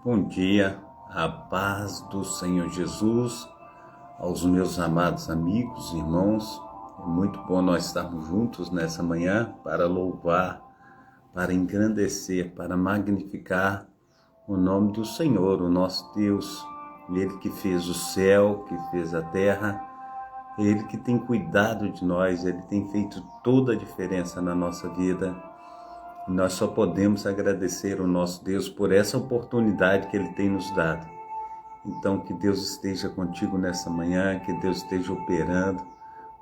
Bom dia, a paz do Senhor Jesus, aos meus amados amigos, irmãos. É muito bom nós estarmos juntos nessa manhã para louvar, para engrandecer, para magnificar o nome do Senhor, o nosso Deus. Ele que fez o céu, que fez a terra, Ele que tem cuidado de nós, Ele tem feito toda a diferença na nossa vida. Nós só podemos agradecer ao nosso Deus por essa oportunidade que Ele tem nos dado. Então, que Deus esteja contigo nessa manhã, que Deus esteja operando,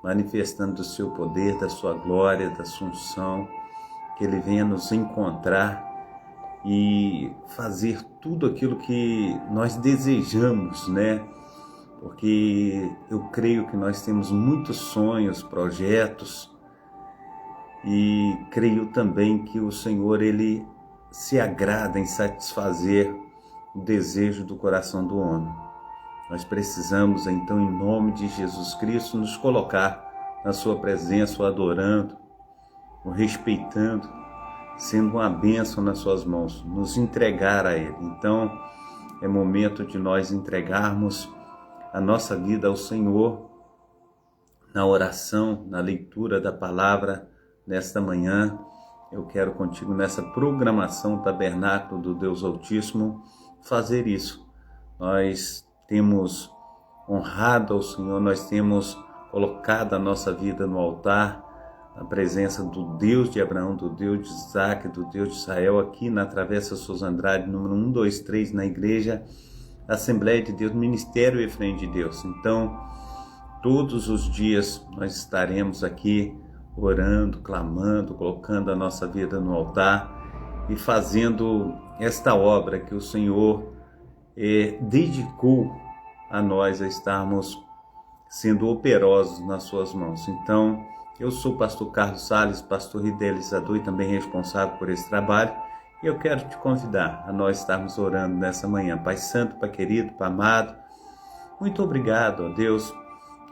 manifestando o seu poder, da sua glória, da sua unção, que Ele venha nos encontrar e fazer tudo aquilo que nós desejamos, né? Porque eu creio que nós temos muitos sonhos, projetos, e creio também que o Senhor, Ele se agrada em satisfazer o desejo do coração do homem. Nós precisamos, então, em nome de Jesus Cristo, nos colocar na sua presença, o adorando, o respeitando, sendo uma bênção nas suas mãos, nos entregar a Ele. Então, é momento de nós entregarmos a nossa vida ao Senhor, na oração, na leitura da palavra. Nesta manhã, eu quero contigo, nessa programação Tabernáculo do Deus Altíssimo, fazer isso. Nós temos honrado ao Senhor, nós temos colocado a nossa vida no altar, na presença do Deus de Abraão, do Deus de Isaac, do Deus de Israel, aqui na Travessa Souza Andrade, número 123, na Igreja Assembleia de Deus, Ministério Efraim de Deus. Então, todos os dias nós estaremos aqui orando, clamando, colocando a nossa vida no altar e fazendo esta obra que o Senhor dedicou a nós, a estarmos sendo operosos nas suas mãos. Então, eu sou o pastor Carlos Salles, pastor idealizador e também responsável por esse trabalho, e eu quero te convidar a nós estarmos orando nessa manhã. Pai Santo, Pai querido, Pai amado, muito obrigado, ó Deus.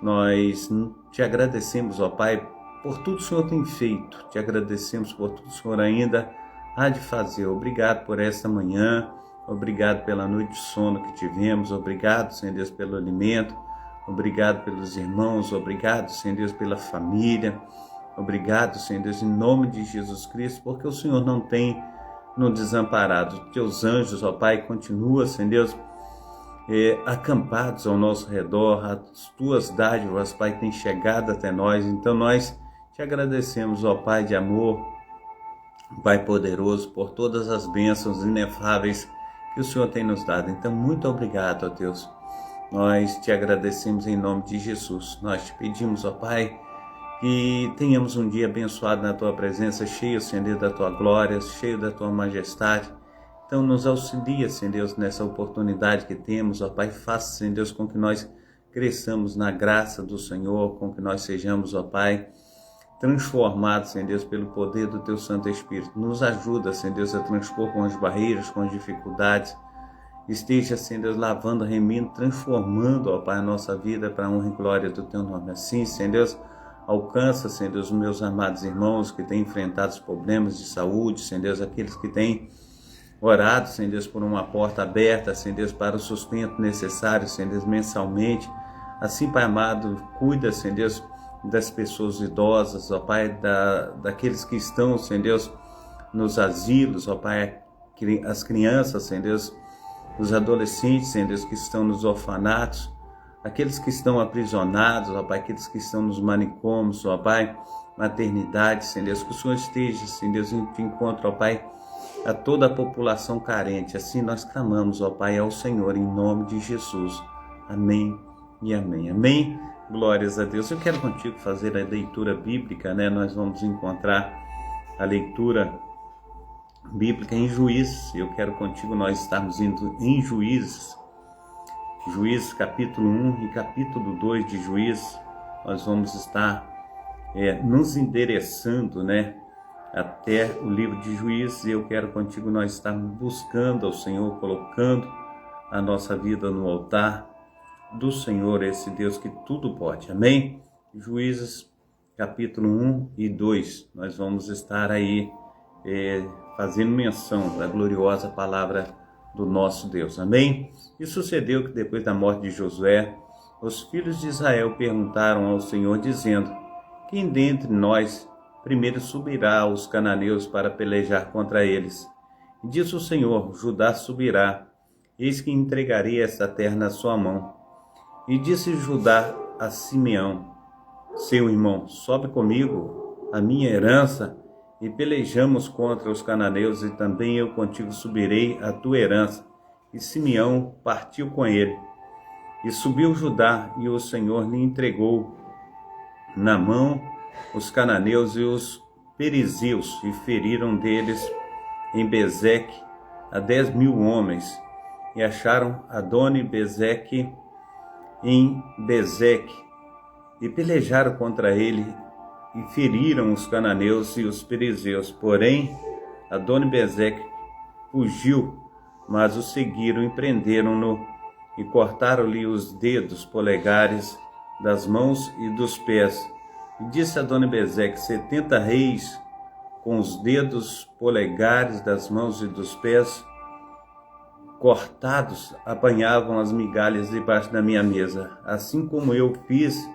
Nós te agradecemos, ó Pai, por tudo que o Senhor tem feito. Te agradecemos por tudo que o Senhor ainda há de fazer. Obrigado por esta manhã, obrigado pela noite de sono que tivemos, obrigado, Senhor Deus, pelo alimento, obrigado pelos irmãos, obrigado, Senhor Deus, pela família, obrigado, Senhor Deus, em nome de Jesus Cristo, porque o Senhor não tem nos desamparado. Os teus anjos, ó Pai, continuam, Senhor Deus, acampados ao nosso redor. As tuas dádivas, Pai, têm chegado até nós. Então nós te agradecemos, ó Pai de amor, Pai poderoso, por todas as bênçãos inefáveis que o Senhor tem nos dado. Então, muito obrigado, ó Deus. Nós te agradecemos em nome de Jesus. Nós te pedimos, ó Pai, que tenhamos um dia abençoado na Tua presença, cheio, Senhor Deus, da Tua glória, cheio da Tua majestade. Então, nos auxilia, Senhor Deus, nessa oportunidade que temos, ó Pai. Faça, Senhor Deus, com que nós cresçamos na graça do Senhor, com que nós sejamos, ó Pai, transformados, Senhor Deus, pelo poder do Teu Santo Espírito. Nos ajuda, Senhor Deus, a transpor com as barreiras, com as dificuldades. Esteja, Senhor Deus, lavando, remindo, transformando, ó Pai, a nossa vida para a honra e glória do Teu nome. Assim, Senhor Deus, alcança, Senhor Deus, os meus amados irmãos que têm enfrentado os problemas de saúde, Senhor Deus, aqueles que têm orado, Senhor Deus, por uma porta aberta, Senhor Deus, para o sustento necessário, Senhor Deus, mensalmente. Assim, Pai amado, cuida, Senhor Deus, das pessoas idosas, ó Pai, daqueles que estão, Senhor Deus, nos asilos, ó Pai, as crianças, Senhor Deus, os adolescentes, Senhor Deus, que estão nos orfanatos, aqueles que estão aprisionados, ó Pai, aqueles que estão nos manicômios, ó Pai, maternidade, Senhor Deus, que o Senhor esteja, Senhor Deus, de encontro, ó Pai, a toda a população carente. Assim nós clamamos, ó Pai, ao Senhor, em nome de Jesus. Amém e amém. Amém. Glórias a Deus. Eu quero contigo fazer a leitura bíblica, né? Nós vamos encontrar a leitura bíblica em Juízes. Eu quero contigo nós estarmos indo em Juízes. Juízes capítulo 1 e capítulo 2 de Juízes. Nós vamos estar nos endereçando, né, até o livro de Juízes. E eu quero contigo nós estarmos buscando ao Senhor, colocando a nossa vida no altar do Senhor, esse Deus que tudo pode. Amém? Juízes capítulo 1 e 2. Nós vamos estar aí fazendo menção da gloriosa palavra do nosso Deus. Amém? E sucedeu que depois da morte de Josué, os filhos de Israel perguntaram ao Senhor, dizendo: quem dentre nós primeiro subirá aos cananeus para pelejar contra eles? E disse o Senhor: Judá subirá, eis que entregarei esta terra na sua mão. E disse Judá a Simeão, seu irmão: sobe comigo a minha herança, e pelejamos contra os cananeus, e também eu contigo subirei a tua herança. E Simeão partiu com ele. E subiu Judá, e o Senhor lhe entregou na mão os cananeus e os perizeus, e feriram deles em Bezeque a 10.000 homens, e acharam Adoni-Bezeque em Bezeque, e pelejaram contra ele, e feriram os cananeus e os perizeus. Porém, Adoni-Bezeque fugiu, mas o seguiram e prenderam-no, e cortaram-lhe os dedos polegares das mãos e dos pés. E disse Adoni-Bezeque: 70 reis com os dedos polegares das mãos e dos pés cortados apanhavam as migalhas debaixo da minha mesa. Assim como eu fiz,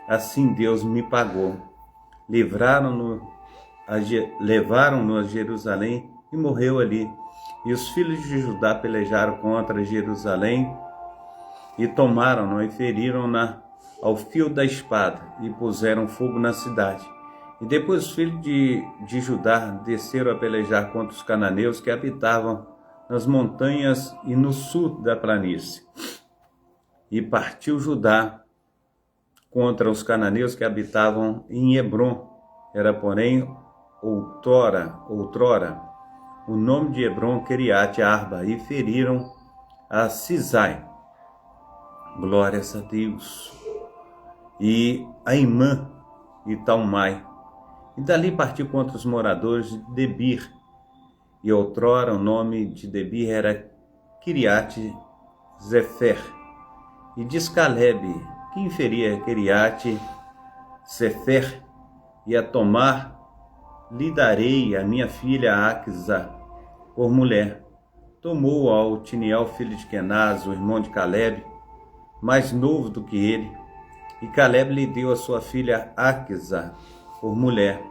assim Deus me pagou. Levaram-no a Jerusalém e morreu ali. E os filhos de Judá pelejaram contra Jerusalém e tomaram-no e feriram-na ao fio da espada e puseram fogo na cidade. E depois os filhos de Judá desceram a pelejar contra os cananeus que habitavam nas montanhas e no sul da planície. E partiu Judá contra os cananeus que habitavam em Hebrom. Era, porém, outrora o nome de Hebrom Queriate Arba, e feriram a Sisai. Glórias a Deus. E a Imã e Talmai. E dali partiu contra os moradores de Debir. E outrora o nome de Debir era Kiriate Zefer. E diz Caleb: quem feria Kiriate Zefer e a tomar, lhe darei a minha filha Aquisa por mulher. Tomou ao Otiniel, filho de Kenaz, o irmão de Caleb, mais novo do que ele, e Caleb lhe deu a sua filha Aquisa por mulher.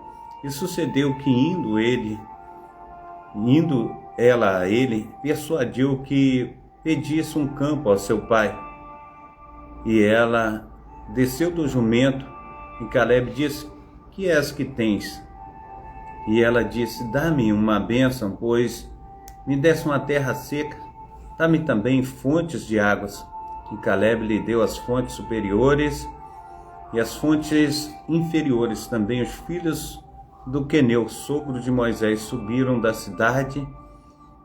E sucedeu que indo ela a ele, persuadiu que pedisse um campo ao seu pai. E ela desceu do jumento, e Caleb disse: que és que tens? E ela disse: dá-me uma bênção, pois me desse uma terra seca, dá-me também fontes de águas. E Caleb lhe deu as fontes superiores e as fontes inferiores. Também os filhos do Queneu, sogro de Moisés, subiram da cidade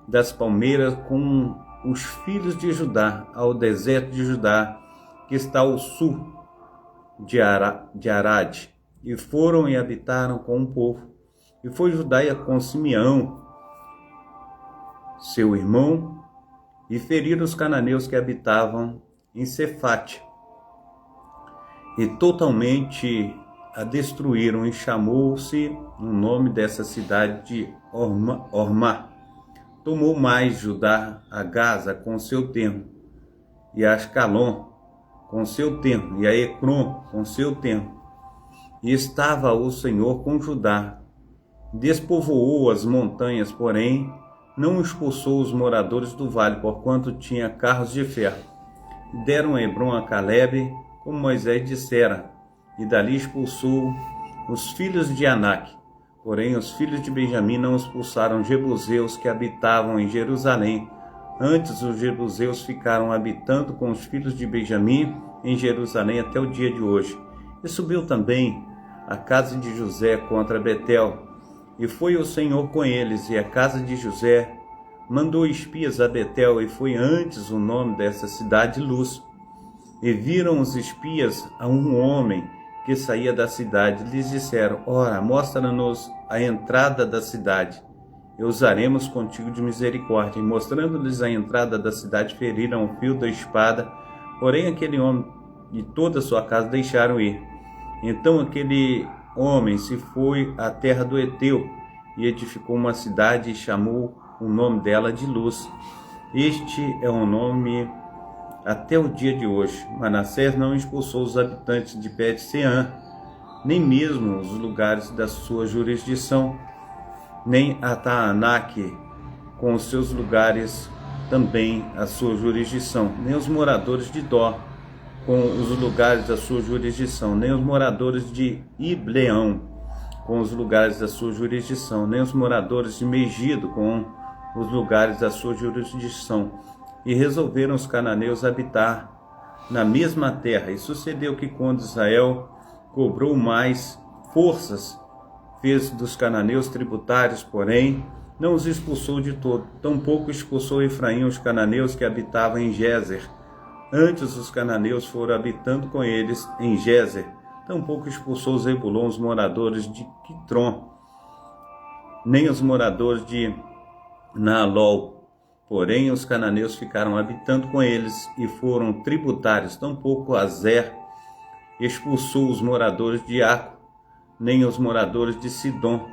das palmeiras com os filhos de Judá ao deserto de Judá, que está ao sul de Arade, e foram e habitaram com o povo. E foi Judá com Simeão, seu irmão, e feriram os cananeus que habitavam em Cefate, e totalmente a destruíram, e chamou-se o nome dessa cidade de Ormá. Tomou mais Judá a Gaza com seu termo, e a Ascalon com seu termo, e a Ecrom com seu termo. E estava o Senhor com Judá. Despovoou as montanhas, porém não expulsou os moradores do vale, porquanto tinha carros de ferro. E deram Hebrom a Caleb, como Moisés dissera, e dali expulsou os filhos de Anak. Porém os filhos de Benjamim não expulsaram os jebuseus que habitavam em Jerusalém. Antes os jebuseus ficaram habitando com os filhos de Benjamim em Jerusalém até o dia de hoje. E subiu também a casa de José contra Betel, e foi o Senhor com eles, e a casa de José mandou espias a Betel, e foi antes o nome dessa cidade Luz. E viram os espias a um homem que saía da cidade, lhes disseram: ora, mostra-nos a entrada da cidade, e usaremos contigo de misericórdia. E mostrando-lhes a entrada da cidade, feriram o fio da espada, porém aquele homem e toda a sua casa deixaram ir. Então aquele homem se foi à terra do Eteu, e edificou uma cidade, e chamou o nome dela de Luz. Este é o nome até o dia de hoje. Manassés não expulsou os habitantes de Bet-Sean, nem mesmo os lugares da sua jurisdição, nem a Taanaque, com os seus lugares também a sua jurisdição, nem os moradores de Dó, com os lugares da sua jurisdição, nem os moradores de Ibleão, com os lugares da sua jurisdição, nem os moradores de Megido, com os lugares da sua jurisdição. E resolveram os cananeus habitar na mesma terra. E sucedeu que quando Israel cobrou mais forças, fez dos cananeus tributários, porém não os expulsou de todo. Tampouco expulsou Efraim os cananeus que habitavam em Gézer. Antes os cananeus foram habitando com eles em Gézer. Tampouco expulsou Zebulon os moradores de Quitron, nem os moradores de Naalol. Porém os cananeus ficaram habitando com eles e foram tributários. Tampouco Azer expulsou os moradores de Aco, nem os moradores de Sidom,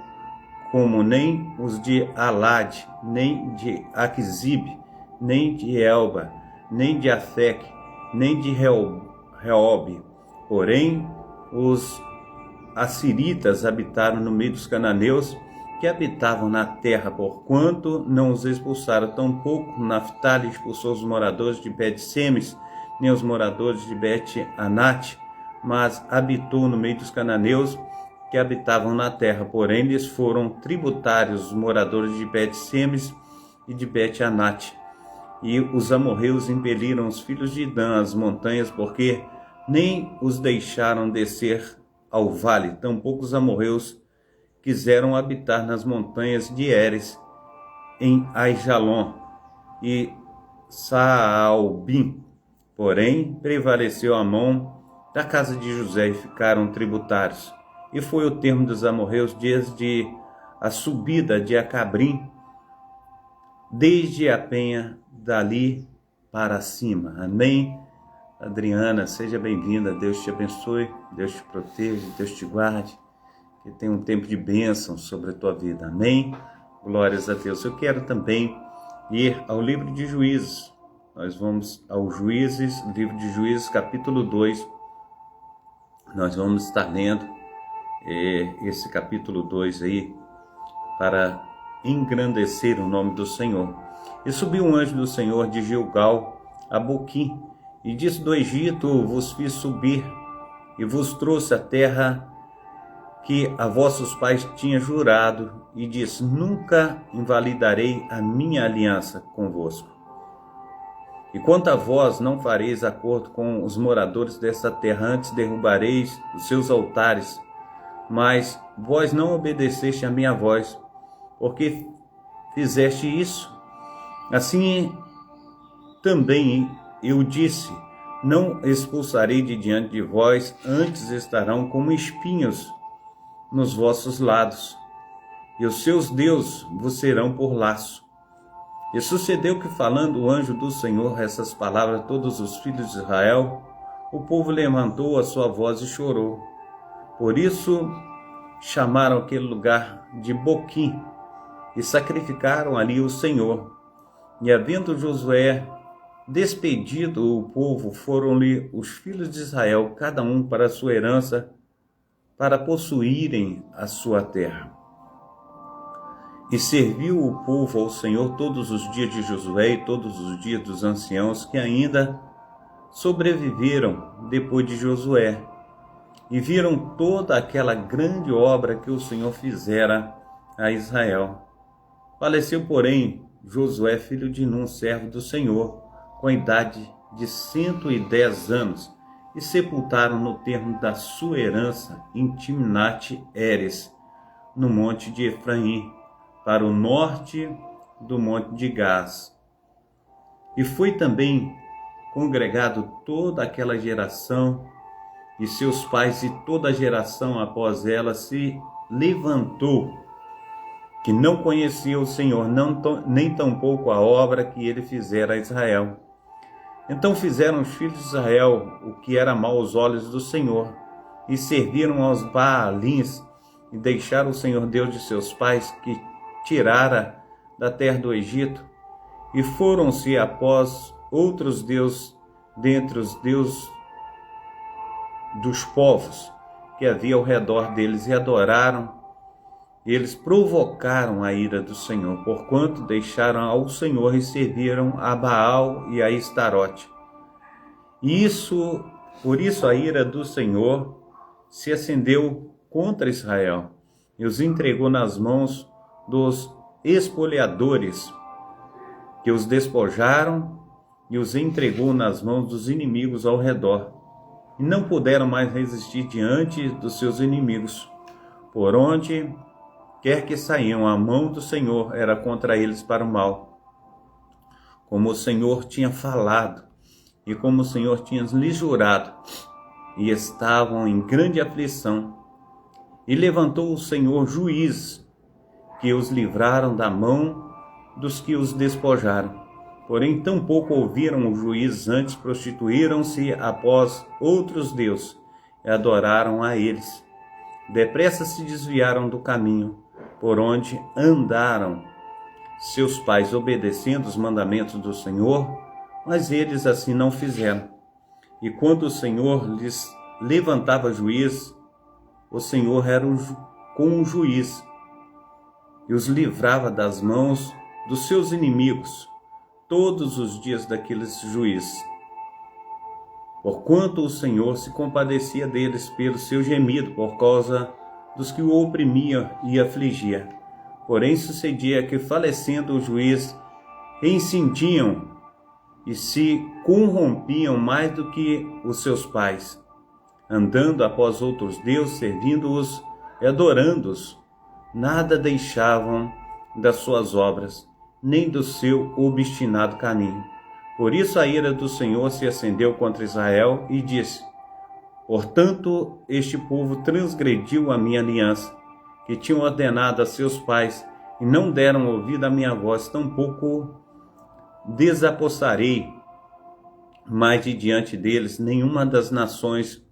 como nem os de Alade, nem de Aquizib, nem de Elba, nem de Afec, nem de Reob. Porém, os assiritas habitaram no meio dos cananeus que habitavam na terra, porquanto não os expulsaram. Tampouco Naftali expulsou os moradores de Bet-Semes, nem os moradores de Bet-Anate, mas habitou no meio dos cananeus que habitavam na terra. Porém, lhes foram tributários os moradores de Bet-Semes e de Bet-Anate. E os amorreus impeliram os filhos de Dan às montanhas, porque nem os deixaram descer ao vale. Tampouco os amorreus quiseram habitar nas montanhas de Eres, em Aijalon e Saalbim. Porém, prevaleceu a mão da casa de José e ficaram tributários. E foi o termo dos amorreus desde a subida de Acabrim, desde a penha dali para cima. Amém? Adriana, seja bem-vinda. Deus te abençoe, Deus te proteja, Deus te guarde. Que tenha um tempo de bênção sobre a tua vida. Amém? Glórias a Deus. Eu quero também ir ao livro de Juízes. Nós vamos ao Juízes, livro de Juízes, capítulo 2. Nós vamos estar lendo esse capítulo 2 aí para engrandecer o nome do Senhor. E subiu um anjo do Senhor de Gilgal a Boquim, e disse: do Egito vos fiz subir, e vos trouxe a terra que a vossos pais tinha jurado, e disse: nunca invalidarei a minha aliança convosco. E quanto a vós, não fareis acordo com os moradores desta terra, antes derrubareis os seus altares, mas vós não obedeceste a minha voz, porque fizeste isso. Assim também eu disse: não expulsarei de diante de vós, antes estarão como espinhos nos vossos lados, e os seus deuses vos serão por laço. E sucedeu que, falando o anjo do Senhor essas palavras a todos os filhos de Israel, o povo levantou a sua voz e chorou. Por isso chamaram aquele lugar de Boquim, e sacrificaram ali o Senhor. E havendo Josué despedido o povo, foram-lhe os filhos de Israel, cada um para a sua herança, para possuírem a sua terra. E serviu o povo ao Senhor todos os dias de Josué e todos os dias dos anciãos que ainda sobreviveram depois de Josué, e viram toda aquela grande obra que o Senhor fizera a Israel. Faleceu, porém, Josué, filho de Nun, servo do Senhor, com a idade de 110 anos, e sepultaram no termo da sua herança em Timnate-Heres, no monte de Efraim, para o norte do monte de Gás. E foi também congregado toda aquela geração, e seus pais, e toda a geração após ela se levantou, que não conhecia o Senhor, nem tampouco a obra que ele fizera a Israel. Então fizeram os filhos de Israel o que era mal aos olhos do Senhor, e serviram aos Baalins, e deixaram o Senhor Deus de seus pais, que tirara da terra do Egito, e foram-se após outros deuses dentre os deuses dos povos que havia ao redor deles, e adoraram. Eles provocaram a ira do Senhor, porquanto deixaram ao Senhor e serviram a Baal e a Astarote. Por isso a ira do Senhor se acendeu contra Israel e os entregou nas mãos dos espoliadores, que os despojaram, e os entregou nas mãos dos inimigos ao redor. E não puderam mais resistir diante dos seus inimigos. Por onde quer que saíam, a mão do Senhor era contra eles para o mal. Como o Senhor tinha falado, e como o Senhor tinha lhes jurado, e estavam em grande aflição. E levantou o Senhor juízes, que os livraram da mão dos que os despojaram. Porém, tampouco ouviram os juízes, antes prostituíram-se após outros deuses, e adoraram a eles. Depressa se desviaram do caminho, por onde andaram seus pais, obedecendo os mandamentos do Senhor, mas eles assim não fizeram. E quando o Senhor lhes levantava juiz, o Senhor era com um juiz, e os livrava das mãos dos seus inimigos todos os dias daqueles juízes. Porquanto o Senhor se compadecia deles pelo seu gemido, por causa dos que o oprimiam e afligia. Porém sucedia que, falecendo o juiz, insentiam e se corrompiam mais do que os seus pais, andando após outros deuses, servindo-os e adorando-os. Nada deixavam das suas obras, nem do seu obstinado caminho. Por isso a ira do Senhor se acendeu contra Israel e disse: portanto, este povo transgrediu a minha aliança, que tinham ordenado a seus pais, e não deram ouvido à minha voz, tampouco desapossarei mais de diante deles nenhuma das nações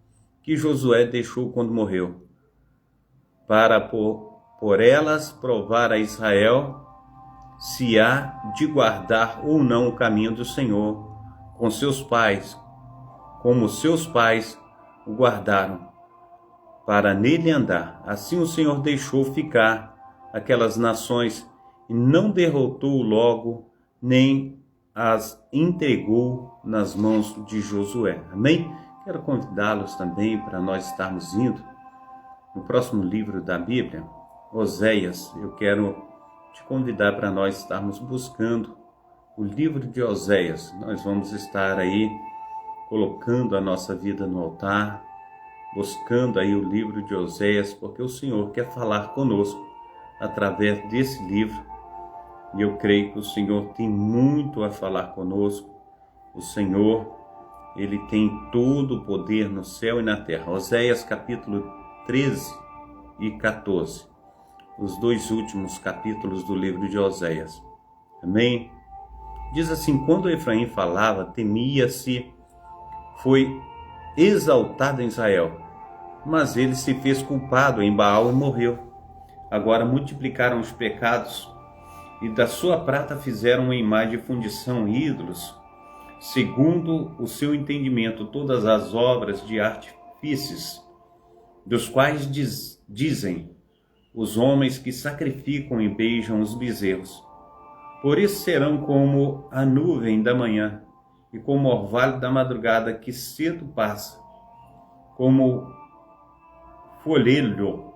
que Josué deixou quando morreu, para por elas provar a Israel se há de guardar ou não o caminho do Senhor com seus pais, como seus pais o guardaram, para nele andar. Assim o Senhor deixou ficar aquelas nações e não derrotou logo, nem as entregou nas mãos de Josué. Amém? Quero convidá-los também para nós estarmos indo no próximo livro da Bíblia, Oséias. Eu quero te convidar para nós estarmos buscando o livro de Oséias. Nós vamos estar aí colocando a nossa vida no altar, buscando aí o livro de Oséias, porque o Senhor quer falar conosco através desse livro. E eu creio que o Senhor tem muito a falar conosco. O Senhor, Ele tem todo o poder no céu e na terra. Oséias capítulo 13 e 14. Os dois últimos capítulos do livro de Oséias. Amém? Diz assim: quando Efraim falava, temia-se, foi exaltado em Israel, mas ele se fez culpado em Baal e morreu. Agora multiplicaram os pecados, e da sua prata fizeram uma imagem de fundição, ídolos, segundo o seu entendimento, todas as obras de artífices, dos quais dizem os homens que sacrificam e beijam os bezerros. Por isso serão como a nuvem da manhã, e como o orvalho da madrugada que cedo passa, como folhelho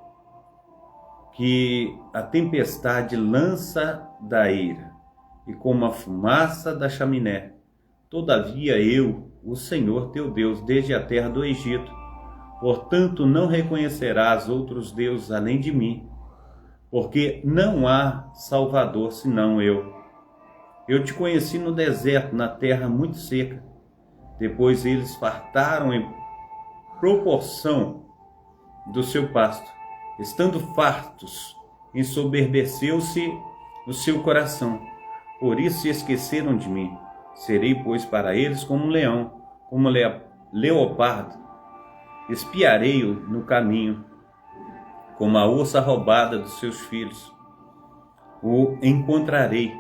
que a tempestade lança da eira, e como a fumaça da chaminé. Todavia eu, o Senhor teu Deus, desde a terra do Egito, portanto não reconhecerás outros deuses além de mim, porque não há Salvador senão eu. Eu te conheci no deserto, na terra muito seca. Depois eles fartaram em proporção do seu pasto. Estando fartos, ensoberbeceu-se o seu coração. Por isso se esqueceram de mim. Serei, pois, para eles como um leão, como leopardo. Espiarei-o no caminho, como a ossa roubada dos seus filhos. O encontrarei,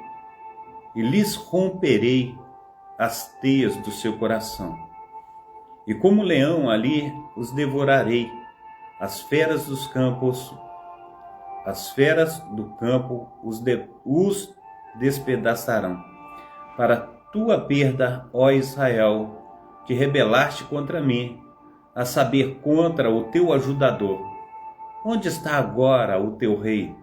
e lhes romperei as teias do seu coração. E como leão ali os devorarei, as feras do campo os despedaçarão. Para tua perda, ó Israel, que rebelaste contra mim, a saber, contra o teu ajudador. Onde está agora o teu rei,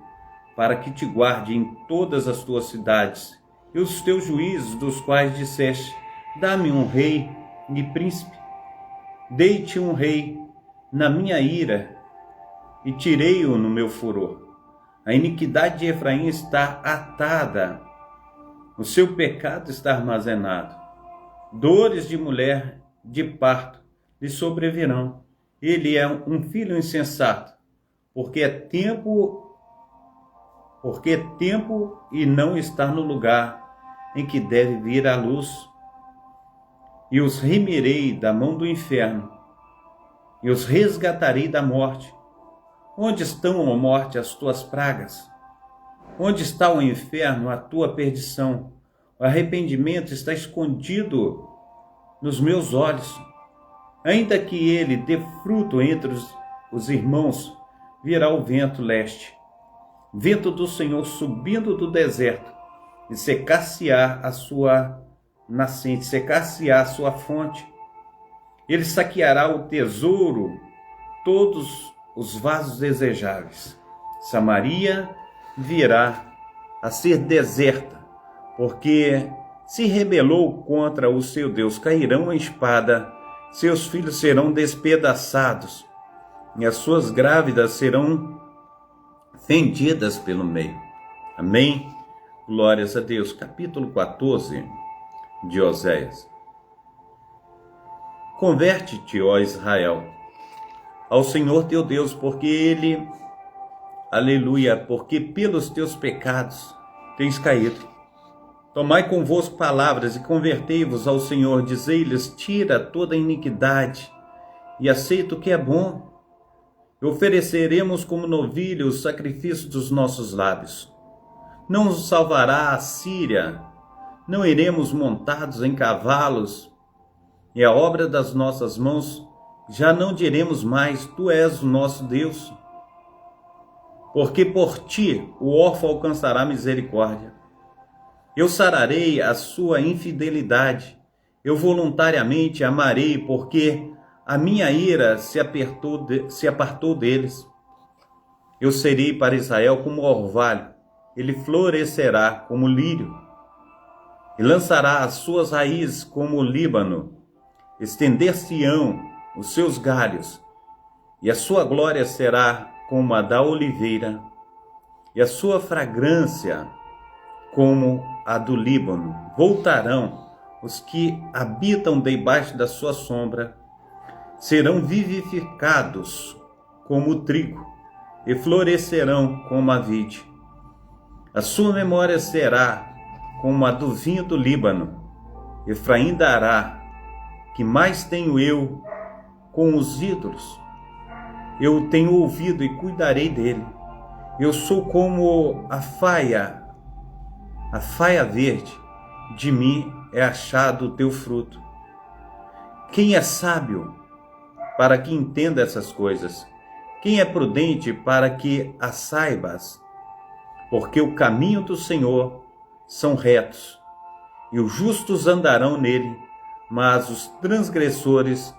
para que te guarde em todas as tuas cidades, e os teus juízes, dos quais disseste: dá-me um rei e príncipe? Dei-te um rei na minha ira, e tirei-o no meu furor. A iniquidade de Efraim está atada, o seu pecado está armazenado. Dores de mulher de parto lhe sobrevirão. Ele é um filho insensato, porque é tempo e não está no lugar em que deve vir a luz. E os remirei da mão do inferno, e os resgatarei da morte. Onde estão, ó morte, as tuas pragas? Onde está o inferno, a tua perdição? O arrependimento está escondido nos meus olhos. Ainda que ele dê fruto entre os irmãos, virá o vento leste, vento do Senhor subindo do deserto, e secar-se-á a sua nascente, secar-se-á a sua fonte. Ele saqueará o tesouro, todos os vasos desejáveis. Samaria virá a ser deserta, porque se rebelou contra o seu Deus. Cairão a espada, seus filhos serão despedaçados, e as suas grávidas serão fendidas pelo meio. Amém? Glórias a Deus. Capítulo 14 de Oséias. Converte-te, ó Israel, ao Senhor teu Deus, porque Ele, aleluia, porque pelos teus pecados tens caído. Tomai convosco palavras e convertei-vos ao Senhor, dizei-lhes: tira toda a iniquidade e aceita o que é bom. E ofereceremos como novilho o sacrifício dos nossos lábios. Não nos salvará a Síria, não iremos montados em cavalos, e a obra das nossas mãos já não diremos mais: tu és o nosso Deus. Porque por ti o órfão alcançará misericórdia. Eu sararei a sua infidelidade, eu voluntariamente amarei, porque a minha ira se apartou deles. Eu serei para Israel como orvalho, ele florescerá como lírio, e lançará as suas raízes como o Líbano, estender-se-ão os seus galhos, e a sua glória será como a da oliveira, e a sua fragrância como a do Líbano. Voltarão os que habitam debaixo da sua sombra, serão vivificados como o trigo, e florescerão como a vide. A sua memória será como a do vinho do Líbano. Efraim dará: que mais tenho eu com os ídolos? Eu tenho ouvido e cuidarei dele. Eu sou como a faia verde, de mim é achado o teu fruto. Quem é sábio para que entenda essas coisas? Quem é prudente para que as saibas? Porque o caminho do Senhor são retos, e os justos andarão nele, mas os transgressores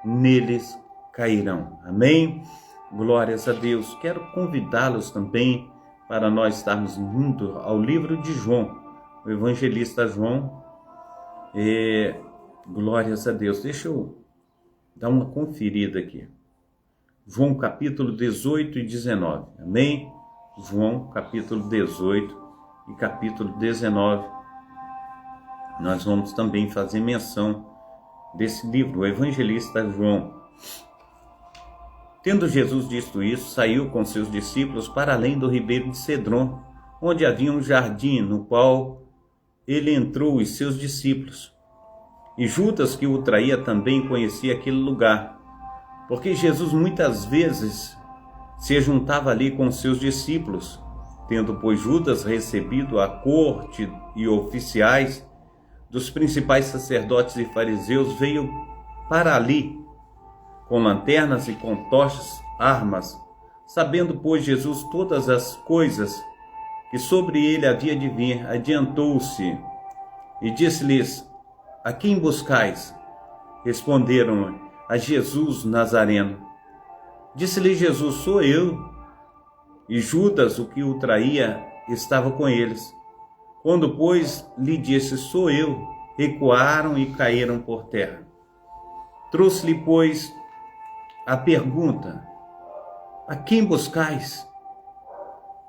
neles cairão. Amém? Glórias a Deus. Quero convidá-los também para nós estarmos indo ao livro de João, o evangelista João. Glórias a Deus. Deixa eu dar uma conferida aqui. João capítulo 18 e 19. Amém? João capítulo 18 e capítulo 19. Nós vamos também fazer menção desse livro, o evangelista João. Tendo Jesus dito isso, saiu com seus discípulos para além do ribeiro de Cedron, onde havia um jardim, no qual ele entrou e seus discípulos. E Judas, que o traía, também conhecia aquele lugar, porque Jesus muitas vezes se juntava ali com seus discípulos, Tendo, pois, Judas recebido a corte e oficiais dos principais sacerdotes e fariseus, veio para ali, com lanternas e com tochas, armas. Sabendo, pois, Jesus todas as coisas que sobre ele havia de vir, adiantou-se e disse-lhes: A quem buscais? Responderam: A Jesus Nazareno. Disse-lhe Jesus: Sou eu. E Judas, o que o traía, estava com eles. Quando, pois, lhe disse: Sou eu, recuaram e caíram por terra. Trouxe-lhe, pois, a pergunta: A quem buscais?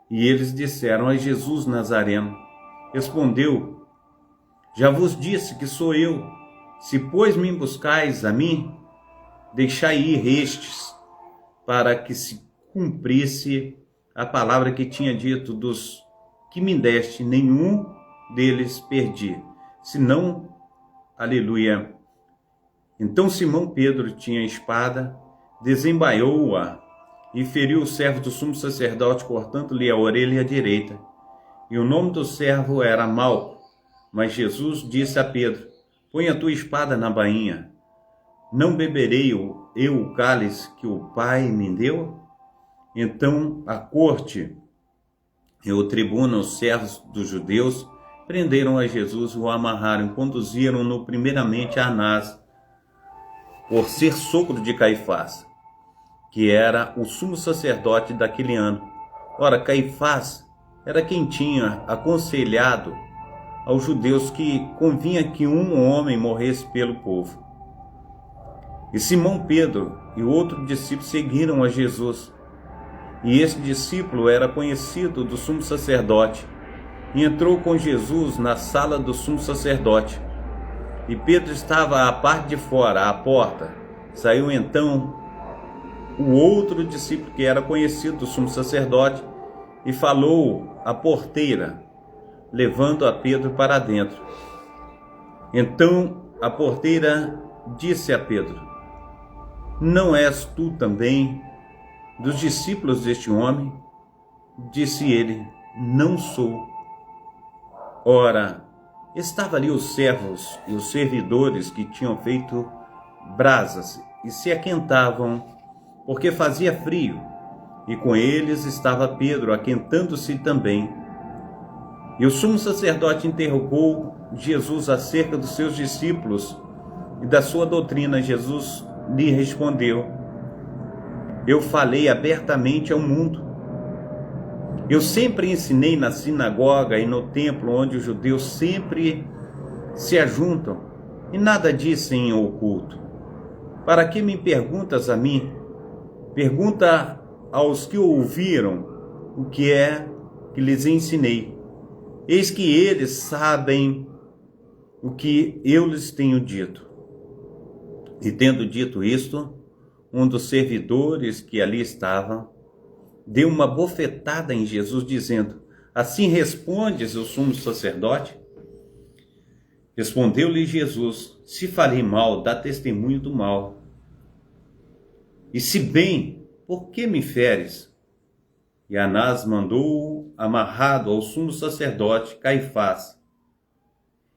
E eles disseram: A Jesus Nazareno. Respondeu: Já vos disse que sou eu. Se, pois, me buscais a mim, deixai ir estes, para que se cumprisse a palavra que tinha dito: Dos que me deste, nenhum deles perdi, senão, aleluia. Então Simão Pedro tinha espada, desembaiou-a e feriu o servo do sumo sacerdote, cortando-lhe a orelha direita. E o nome do servo era Malco. Mas Jesus disse a Pedro: Põe a tua espada na bainha. Não beberei eu o cálice que o Pai me deu? Então a corte e o tribuno, os servos dos judeus, prenderam a Jesus, o amarraram e conduziram-no primeiramente a Anás, por ser sogro de Caifás, que era o sumo sacerdote daquele ano. Ora, Caifás era quem tinha aconselhado aos judeus que convinha que um homem morresse pelo povo. E Simão Pedro e o outro discípulo seguiram a Jesus. E esse discípulo era conhecido do sumo sacerdote, e entrou com Jesus na sala do sumo sacerdote. E Pedro estava à parte de fora, à porta. Saiu então o outro discípulo, que era conhecido do sumo sacerdote, e falou à porteira, levando a Pedro para dentro. Então a porteira disse a Pedro: Não és tu também dos discípulos deste homem? Disse ele: Não sou. Ora, estavam ali os servos e os servidores que tinham feito brasas e se aquentavam, porque fazia frio, e com eles estava Pedro, aquentando-se também. E o sumo sacerdote interrogou Jesus acerca dos seus discípulos e da sua doutrina. Jesus lhe respondeu: Eu falei abertamente ao mundo. Eu sempre ensinei na sinagoga e no templo, onde os judeus sempre se ajuntam, e nada disse em oculto. Para que me perguntas a mim? Pergunta aos que ouviram o que é que lhes ensinei. Eis que eles sabem o que eu lhes tenho dito. E tendo dito isto, um dos servidores que ali estava deu uma bofetada em Jesus, dizendo: Assim respondes o sumo sacerdote? Respondeu-lhe Jesus: Se falei mal, dá testemunho do mal. E se bem, por que me feres? E Anás mandou-o amarrado ao sumo sacerdote Caifás.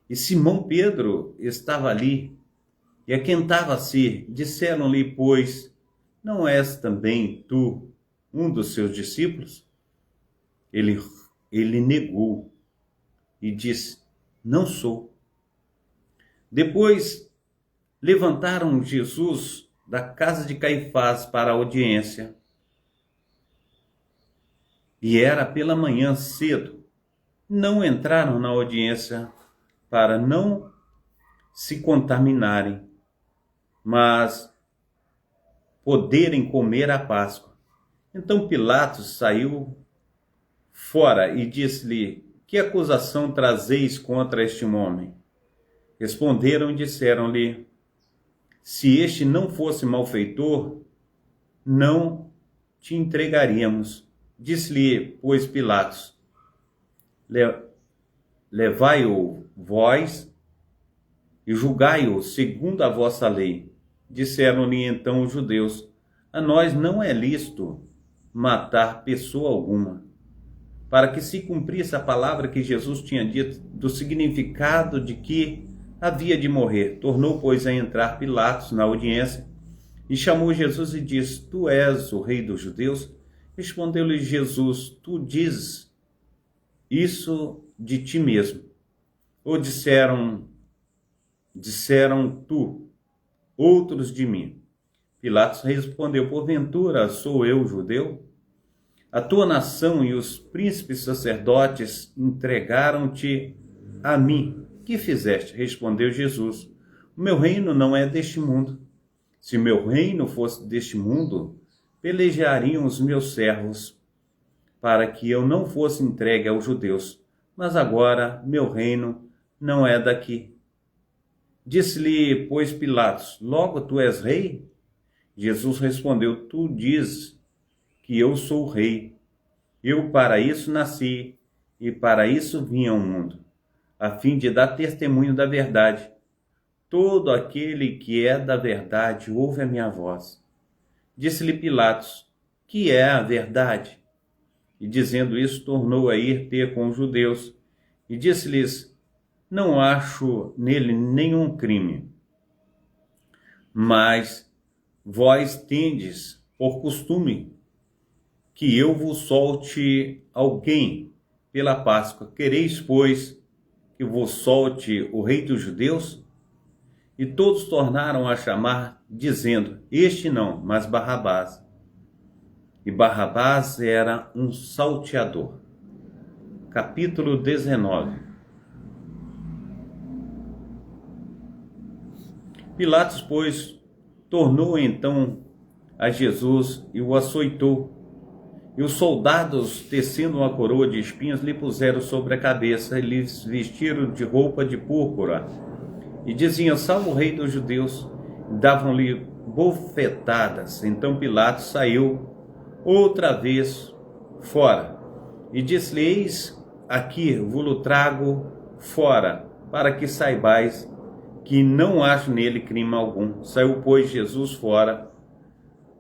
E Simão Pedro estava ali e aquentava-se. Disseram-lhe, pois: Não és também tu um dos seus discípulos? Ele negou e disse: Não sou. Depois levantaram Jesus da casa de Caifás para a audiência. E era pela manhã cedo. Não entraram na audiência para não se contaminarem, mas poderem comer a Páscoa. Então Pilatos saiu fora e disse-lhe: Que acusação trazeis contra este homem? Responderam e disseram-lhe: Se este não fosse malfeitor, não te entregaríamos. Disse-lhe, pois, Pilatos: Levai-o vós e julgai-o segundo a vossa lei. Disseram-lhe então os judeus: A nós não é lícito matar pessoa alguma. para que se cumprisse a palavra que Jesus tinha dito do significado de que havia de morrer. Tornou, pois, a entrar Pilatos na audiência e chamou Jesus e disse: Tu és o rei dos judeus? Respondeu-lhe Jesus: Tu dizes isso de ti mesmo. Ou disseram tu, outros de mim? Pilatos respondeu: Porventura sou eu judeu? A tua nação e os príncipes sacerdotes entregaram-te a mim. Que fizeste? Respondeu Jesus: O meu reino não é deste mundo. Se meu reino fosse deste mundo, pelejariam os meus servos para que eu não fosse entregue aos judeus. Mas agora meu reino não é daqui. Disse-lhe, pois, Pilatos: Logo tu és rei? Jesus respondeu: Tu dizes que eu sou rei. Eu para isso nasci e para isso vim ao mundo, a fim de dar testemunho da verdade. Todo aquele que é da verdade ouve a minha voz. Disse-lhe Pilatos: Que é a verdade? E dizendo isso, tornou a ir ter com os judeus e disse-lhes: Não acho nele nenhum crime. Mas vós tendes por costume que eu vos solte alguém pela Páscoa. Quereis, pois, que vos solte o rei dos judeus? E todos tornaram a chamar, dizendo: Este não, mas Barrabás. E Barrabás era um salteador. Capítulo 19. Pilatos, pois, tornou então a Jesus e o açoitou. E os soldados, tecendo uma coroa de espinhos, lhe puseram sobre a cabeça e lhe vestiram de roupa de púrpura. E diziam: Salve o rei dos judeus. Davam-lhe bofetadas. Então Pilatos saiu outra vez fora. E disse-lhe: Eis aqui vos trago fora, para que saibais que não acho nele crime algum. Saiu, pois, Jesus fora,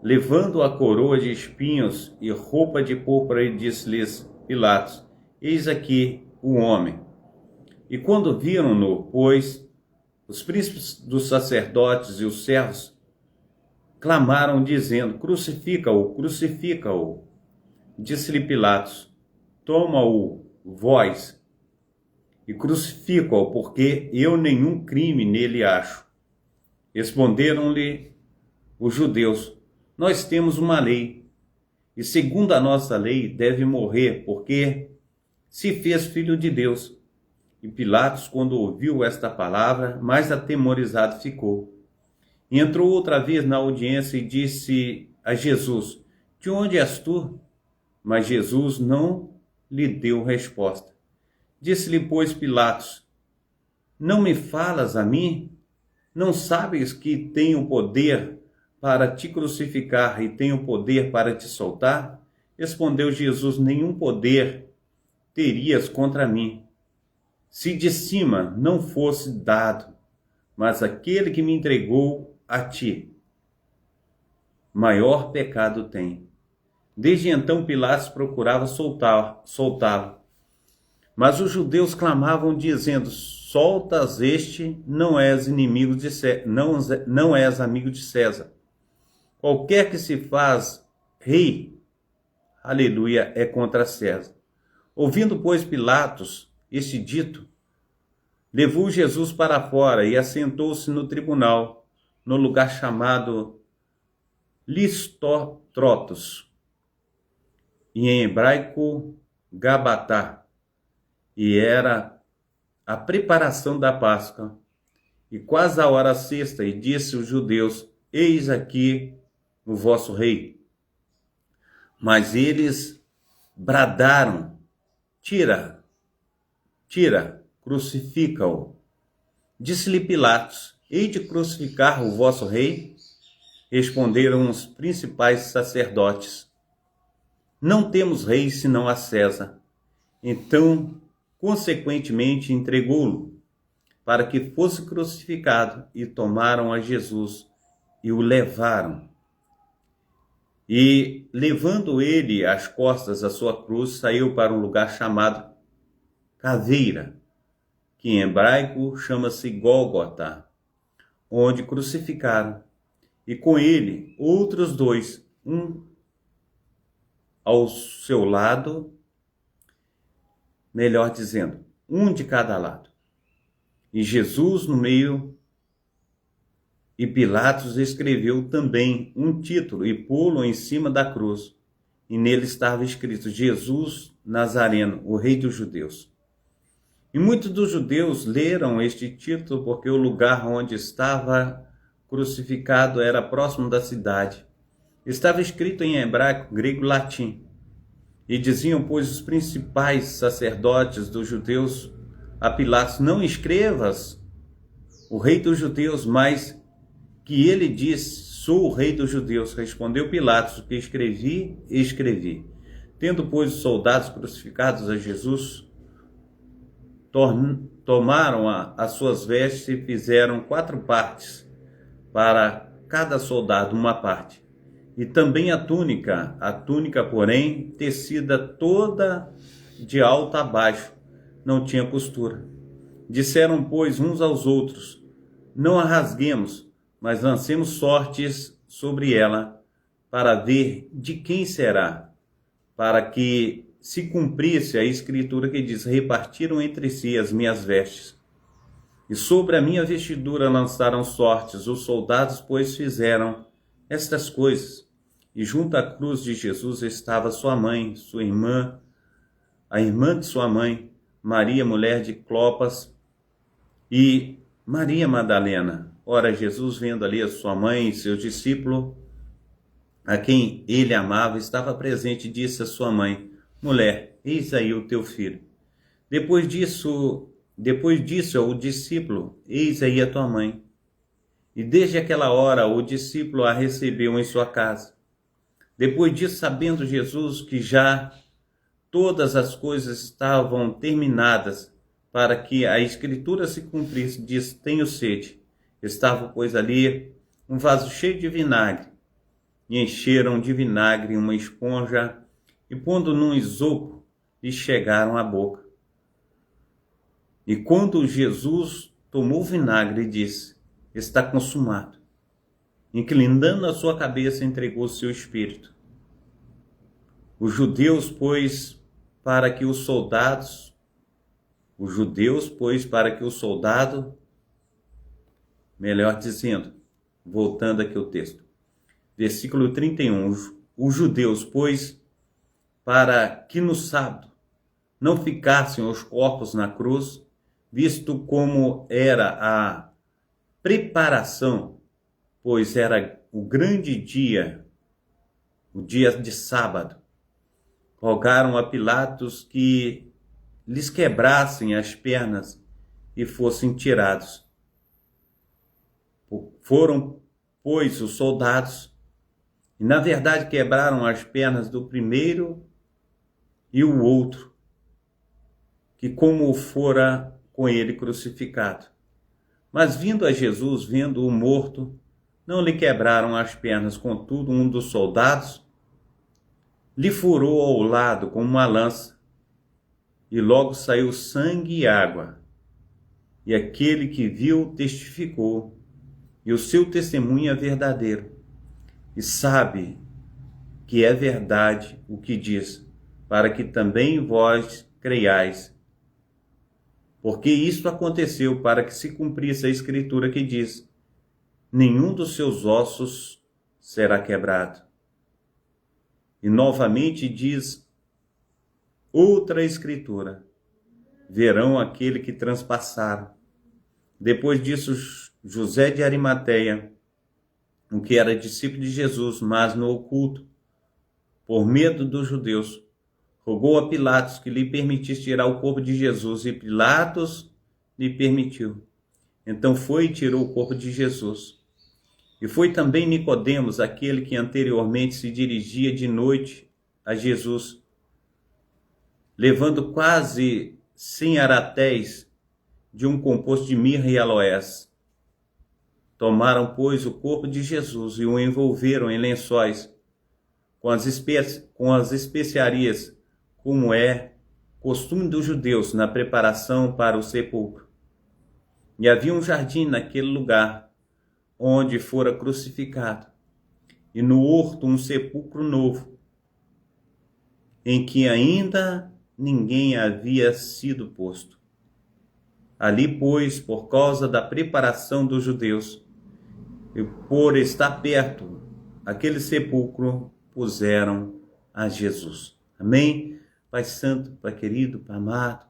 levando a coroa de espinhos e roupa de púrpura, e disse-lhes Pilatos: Eis aqui o homem. E quando viram-no, pois, os príncipes dos sacerdotes e os servos clamaram, dizendo: Crucifica-o, crucifica-o. Disse-lhe Pilatos: Toma-o vós e crucifica-o, porque eu nenhum crime nele acho. Responderam-lhe os judeus: Nós temos uma lei, e segundo a nossa lei deve morrer, porque se fez filho de Deus. E Pilatos, quando ouviu esta palavra, mais atemorizado ficou. E entrou outra vez na audiência e disse a Jesus: De onde és tu? Mas Jesus não lhe deu resposta. Disse-lhe, pois, Pilatos: Não me falas a mim? Não sabes que tenho poder para te crucificar e tenho poder para te soltar? Respondeu Jesus: Nenhum poder terias contra mim, se de cima não fosse dado, mas aquele que me entregou a ti, maior pecado tem. Desde então Pilatos procurava soltá-lo. Mas os judeus clamavam, dizendo: Soltas este, não és inimigo de não és amigo de César. Qualquer que se faz rei, aleluia, é contra César. Ouvindo, pois, Pilatos este dito, levou Jesus para fora e assentou-se no tribunal, no lugar chamado Listótrotos, e em hebraico Gabatá, e era a preparação da Páscoa, e quase a hora sexta, e disse os judeus: Eis aqui o vosso rei. Mas eles bradaram: Tira, crucifica-o. Disse-lhe Pilatos: Hei de crucificar o vosso rei? Responderam os principais sacerdotes: Não temos rei senão a César. Então, consequentemente, entregou-lo para que fosse crucificado, e tomaram a Jesus e o levaram. E, levando ele às costas a sua cruz, saiu para um lugar chamado Caveira, que em hebraico chama-se Gólgota, onde crucificaram, e com ele outros dois, um ao seu lado, melhor dizendo, um de cada lado, e Jesus no meio. E Pilatos escreveu também um título e pô-lo em cima da cruz. E nele estava escrito: Jesus Nazareno, o Rei dos Judeus. E muitos dos judeus leram este título porque o lugar onde estava crucificado era próximo da cidade. Estava escrito em hebraico, grego e latim. E diziam, pois, os principais sacerdotes dos judeus a Pilatos: não escrevas o Rei dos Judeus, mas que ele disse: sou o Rei dos Judeus. Respondeu Pilatos: o que escrevi, escrevi. Tendo, pois, os soldados crucificados a Jesus, tomaram as suas vestes e fizeram 4 partes, para cada soldado uma parte. E também a túnica, porém, tecida toda de alto a baixo, não tinha costura. Disseram, pois, uns aos outros: não a rasguemos, mas lancemos sortes sobre ela, para ver de quem será, para que se cumprisse a escritura que diz: repartiram entre si as minhas vestes. E sobre a minha vestidura lançaram sortes. Os soldados, pois, fizeram estas coisas. E junto à cruz de Jesus estava sua mãe, sua irmã, a irmã de sua mãe, Maria, mulher de Clopas, e Maria Madalena. Ora, Jesus, vendo ali a sua mãe e seu discípulo, a quem ele amava, estava presente, e disse à sua mãe: mulher, eis aí o teu filho. Depois disso ao discípulo: eis aí a tua mãe. E desde aquela hora o discípulo a recebeu em sua casa. Depois disso, sabendo Jesus que já todas as coisas estavam terminadas, para que a escritura se cumprisse, diz: tenho sede. Estava, pois, ali um vaso cheio de vinagre, e encheram de vinagre uma esponja, e pondo num isopo, lhe chegaram à boca. E quando Jesus tomou o vinagre, disse: está consumado. Inclinando a sua cabeça, entregou o seu espírito. Os judeus, pois, para que o soldado, melhor dizendo, voltando aqui o texto, versículo 31, os judeus, pois, para que no sábado não ficassem os corpos na cruz, visto como era a preparação, pois era o grande dia, o dia de sábado, rogaram a Pilatos que lhes quebrassem as pernas e fossem tirados. Foram, pois, os soldados, e na verdade quebraram as pernas do primeiro e o outro, que como fora com ele crucificado. Mas vindo a Jesus, vendo-o morto, não lhe quebraram as pernas. Contudo, um dos soldados lhe furou ao lado com uma lança, e logo saiu sangue e água. E aquele que viu testificou, e o seu testemunho é verdadeiro, e sabe que é verdade o que diz, para que também vós creiais. Porque isto aconteceu para que se cumprisse a escritura que diz: nenhum dos seus ossos será quebrado. E novamente diz outra escritura: verão aquele que transpassaram. Depois disso, José de Arimateia, o que era discípulo de Jesus, mas no oculto, por medo dos judeus, rogou a Pilatos que lhe permitisse tirar o corpo de Jesus, e Pilatos lhe permitiu. Então foi e tirou o corpo de Jesus. E foi também Nicodemos, aquele que anteriormente se dirigia de noite a Jesus, levando quase 100 aratéis de um composto de mirra e aloés. Tomaram, pois, o corpo de Jesus e o envolveram em lençóis, com as especiarias, como é costume dos judeus na preparação para o sepulcro. E havia um jardim naquele lugar onde fora crucificado, e no horto um sepulcro novo, em que ainda ninguém havia sido posto. Ali, pois, por causa da preparação dos judeus, e por estar perto, aquele sepulcro puseram a Jesus. Amém? Pai Santo, Pai querido, Pai amado,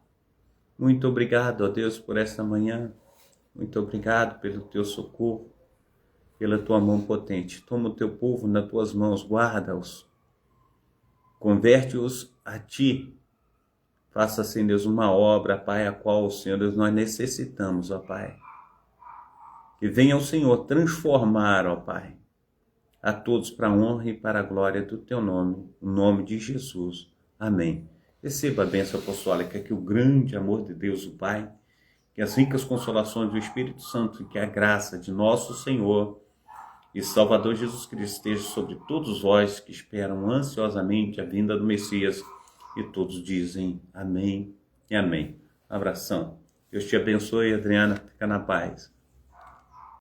muito obrigado, ó Deus, por esta manhã. Muito obrigado pelo teu socorro, pela tua mão potente. Toma o teu povo nas tuas mãos, guarda-os, converte-os a ti. Faça, Senhor Deus, uma obra, Pai, a qual, Senhor Deus, nós necessitamos, ó Pai. Que venha o Senhor transformar, ó Pai, a todos para a honra e para a glória do teu nome, no nome de Jesus. Amém. Receba a bênção apostólica, que o grande amor de Deus, o Pai, que as ricas consolações do Espírito Santo e que a graça de nosso Senhor e Salvador Jesus Cristo esteja sobre todos vós que esperam ansiosamente a vinda do Messias. E todos dizem amém e amém. Abração. Deus te abençoe, Adriana. Fica na paz.